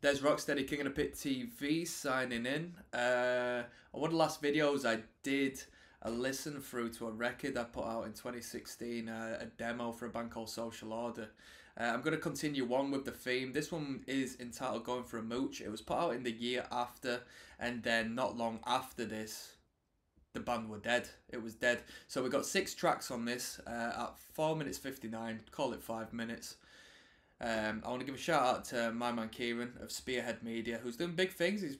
There's Rocksteady King of the Pit TV signing in. On one of the last videos I did a listen through to a record I put out in 2016, a demo for a band called Social Order. I'm going to continue on with the theme. This one is entitled Going for a Mooch. It was put out in the year after, and then not long after this, the band were dead. It was dead. So we got 6 tracks on this at 4 minutes 59, call it 5 minutes. I want to give a shout out to my man Kieran of Spearhead Media, who's doing big things. He's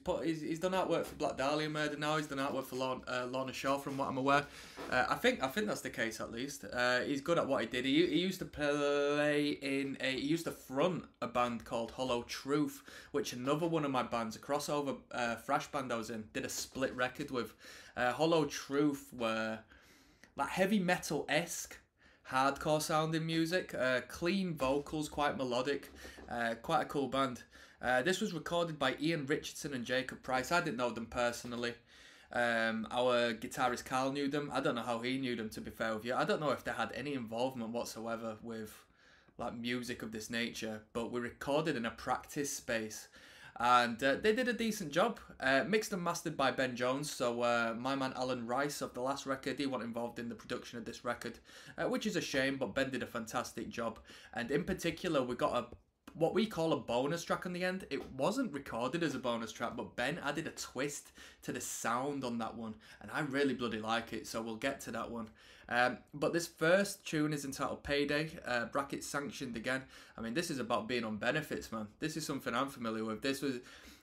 done artwork for Black Dahlia Murder now. He's done artwork for Lorna Shaw, from what I'm aware. I think that's the case at least. He's good at what he did. He used to play in he used to front a band called Hollow Truth, which another one of my bands, a crossover thrash band I was in, did a split record with. Hollow Truth were like heavy metal-esque, hardcore sounding music, clean vocals, quite melodic, quite a cool band. This was recorded by Ian Richardson and Jacob Price. I didn't know them personally. Our guitarist Carl knew them. I don't know how he knew them, to be fair with you. I don't know if they had any involvement whatsoever with like music of this nature, but we recorded in a practice space. And they did a decent job. Mixed and mastered by Ben Jones. So my man Alan Rice of the last record, he wasn't involved in the production of this record, which is a shame, but Ben did a fantastic job. And in particular, we got what we call a bonus track on the end. It wasn't recorded as a bonus track, but Ben added a twist to the sound on that one, and I really bloody like it, so we'll get to that one. But this first tune is entitled Payday, brackets sanctioned again. I mean, this is about being on benefits, man. This is something I'm familiar with. This was,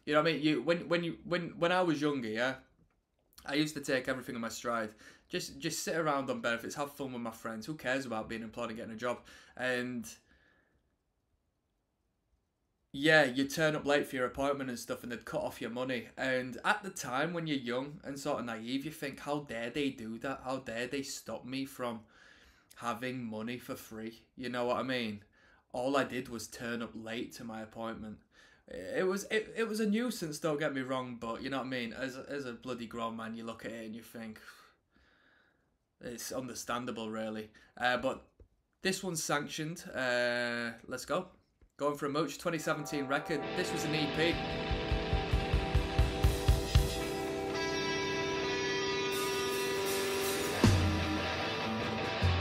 you know what I mean? When I was younger, yeah, I used to take everything in my stride. Just sit around on benefits, have fun with my friends. Who cares about being employed and getting a job? And yeah, you turn up late for your appointment and stuff, and they'd cut off your money. And at the time, when you're young and sort of naive, you think, how dare they do that? How dare they stop me from having money for free? You know what I mean? All I did was turn up late to my appointment. It was a nuisance, don't get me wrong, but you know what I mean? As a bloody grown man, you look at it and you think, it's understandable, really. But this one's sanctioned. Let's go. Going for a Mooch 2017 record. This was an EP.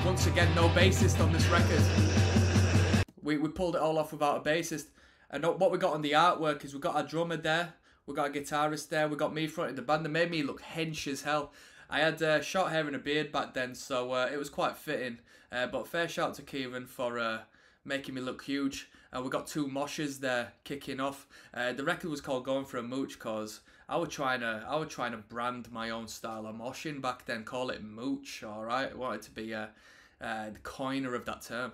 Once again, no bassist on this record. We pulled it all off without a bassist. And what we got on the artwork is we got our drummer there, we got a guitarist there, we got me fronting the band. They made me look hench as hell. I had short hair and a beard back then, so it was quite fitting. But fair shout to Kieran for making me look huge. We got 2 moshes there kicking off. The record was called Going for a Mooch because I was trying to brand my own style of moshing back then, call it Mooch, alright? I wanted to be the coiner of that term.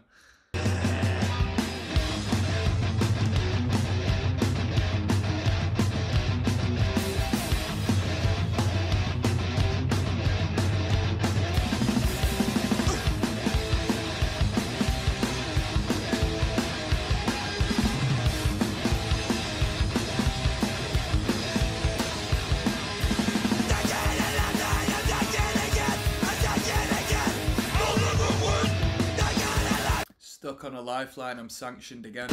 Stuck on a lifeline, I'm sanctioned again.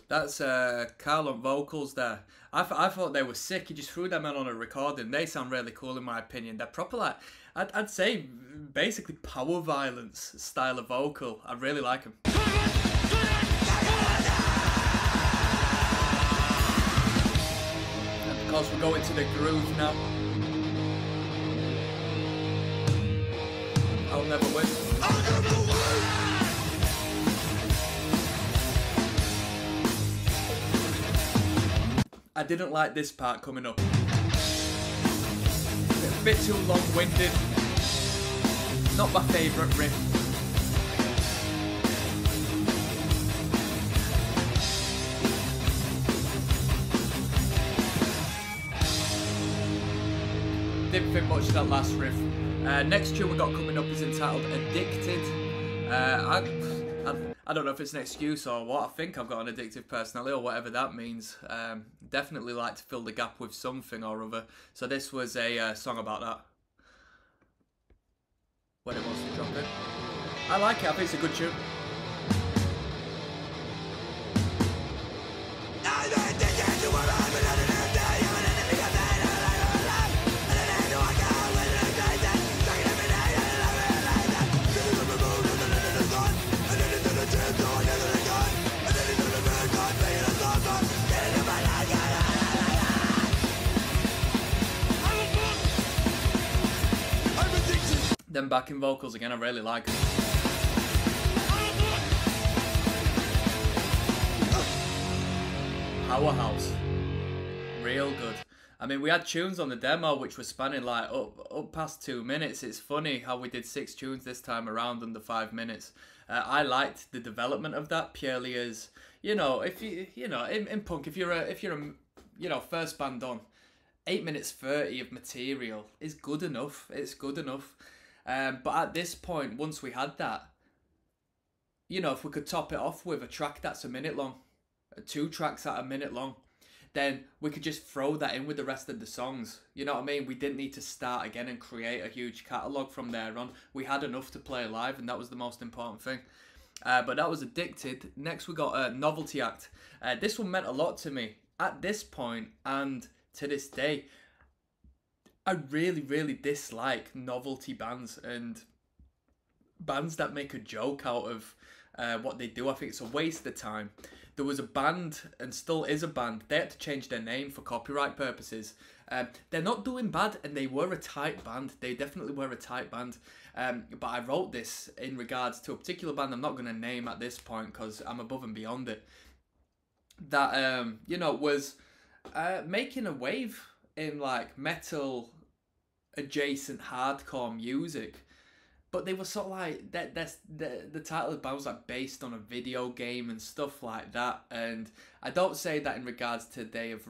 That's Carl on vocals there. I thought they were sick. He just threw them on a recording. They sound really cool in my opinion. They're proper, like, I'd say basically power violence style of vocal. I really like them. Of course, we're going to the groove now. I'll never win. I'll never win. I didn't like this part coming up. A bit too long-winded. Not my favourite riff. Didn't think much of that last riff. Next tune we got coming up is entitled Addicted. I don't know if it's an excuse or what. I think I've got an addictive personality or whatever that means. Definitely like to fill the gap with something or other. So this was a song about that. When it wants to drop it. I like it. I think it's a good tune. Them backing vocals again, I really like them. Powerhouse. Real good. I mean, we had tunes on the demo which were spanning like up past 2 minutes. It's funny how we did 6 tunes this time around under 5 minutes. I liked the development of that purely as, you know, if you know, in punk, if you're a you know, first band on, 8 minutes 30 of material is good enough. It's good enough. But at this point, once we had that, you know, if we could top it off with a track that's a minute long, 2 tracks at a minute long, then we could just throw that in with the rest of the songs. You know what I mean? We didn't need to start again and create a huge catalogue from there on. We had enough to play live, and that was the most important thing. But that was Addicted. Next we got Novelty Act. This one meant a lot to me at this point and to this day. I really, really dislike novelty bands and bands that make a joke out of what they do. I think it's a waste of time. There was a band, and still is a band, they had to change their name for copyright purposes. They're not doing bad, and they were a tight band. They definitely were a tight band. But I wrote this in regards to a particular band I'm not going to name at this point because I'm above and beyond it. That, you know, was making a wave in like metal adjacent hardcore music, but they were sort of like the title of the band was like based on a video game and stuff like that. And I don't say that in regards to they have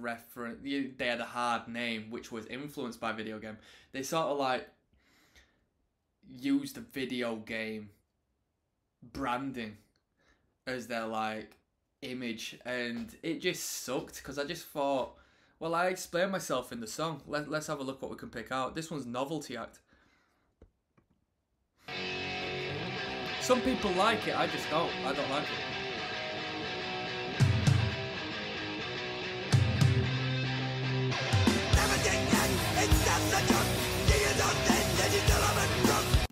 they had a hard name which was influenced by video game. They sort of like used the video game branding as their like image, and it just sucked because I just thought, well, I explained myself in the song. Let's have a look what we can pick out. This one's Novelty Act. Some people like it, I just don't. I don't like it.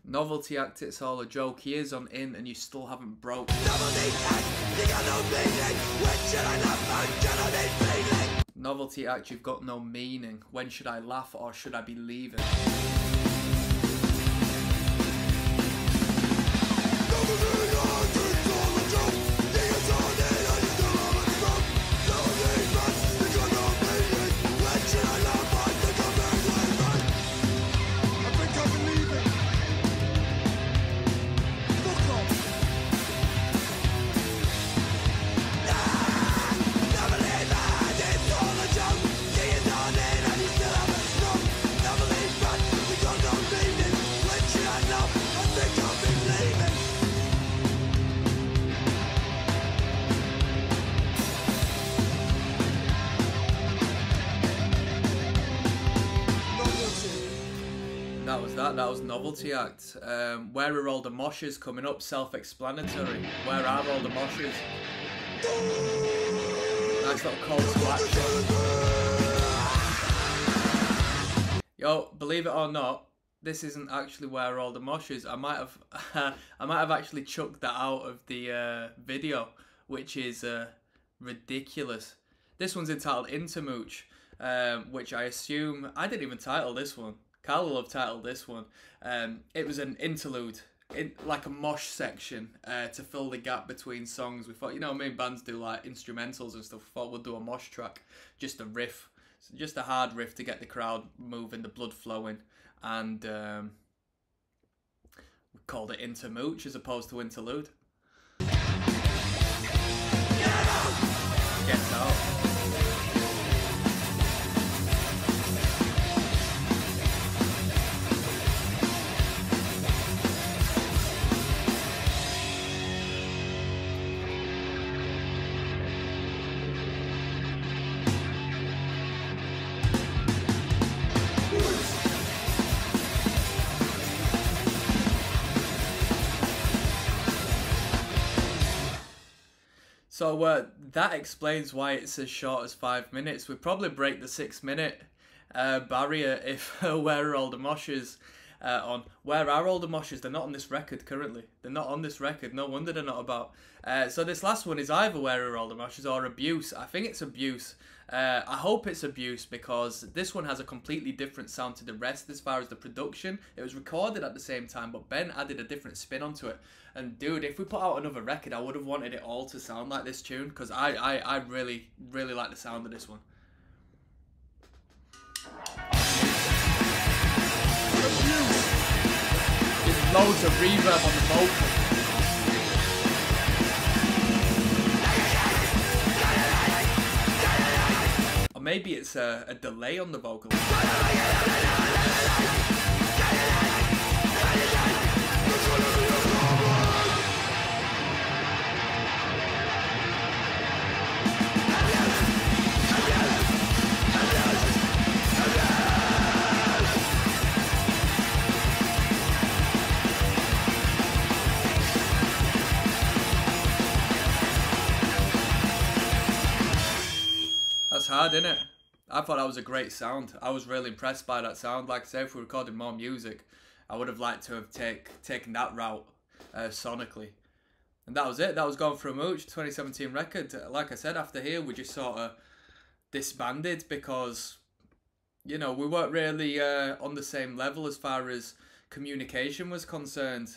Novelty Act, it's all a joke. Years on in and you still haven't broke. Novelty Act, you've got no meaning. When should I laugh or should I be leaving? That was Novelty Act. Where are all the moshes coming up? Self-explanatory. Where are all the moshes? Nice little call to action. Yo, believe it or not, this isn't actually Where Are All the Moshes. I might have actually chucked that out of the video, which is ridiculous. This one's entitled Into Mooch, which I assume I didn't even title this one. Carl will have titled this one. It was an interlude, like a mosh section to fill the gap between songs. We thought, you know, main bands do like instrumentals and stuff. We thought we'll do a mosh track, just a riff, just a hard riff to get the crowd moving, the blood flowing, and we called it Into Mooch as opposed to Interlude. Get out. So that explains why it's as short as 5 minutes. We'd probably break the 6 minute barrier if Where Are All the Moshes on. Where Are All the Moshes? They're not on this record currently. They're not on this record. No wonder they're not about. So this last one is either Where Are All the Moshes or Abuse. I think it's Abuse. I hope it's Abuse because this one has a completely different sound to the rest as far as the production. It was recorded at the same time, but Ben added a different spin onto it. And dude, if we put out another record, I would have wanted it all to sound like this tune because I really, really like the sound of this one. There's loads of reverb on the vocal. Or maybe it's a delay on the vocal. That's hard, isn't it? I thought that was a great sound. I was really impressed by that sound. Like I said, if we recorded more music, I would have liked to have taken that route sonically. And that was it. That was Going for a Mooch, 2017 record. Like I said, after here, we just sort of disbanded because, you know, we weren't really on the same level as far as communication was concerned.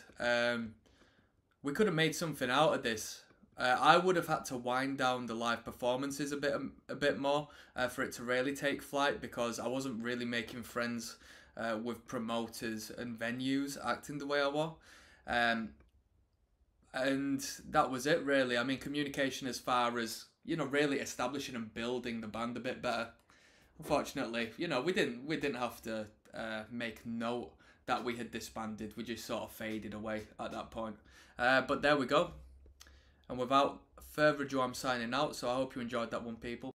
We could have made something out of this. I would have had to wind down the live performances a bit more for it to really take flight because I wasn't really making friends with promoters and venues acting the way I was. And that was it really. I mean, communication as far as, you know, really establishing and building the band a bit better. Unfortunately, you know, we didn't have to make note that we had disbanded. We just sort of faded away at that point. But there we go. And without further ado, I'm signing out. So I hope you enjoyed that one, people.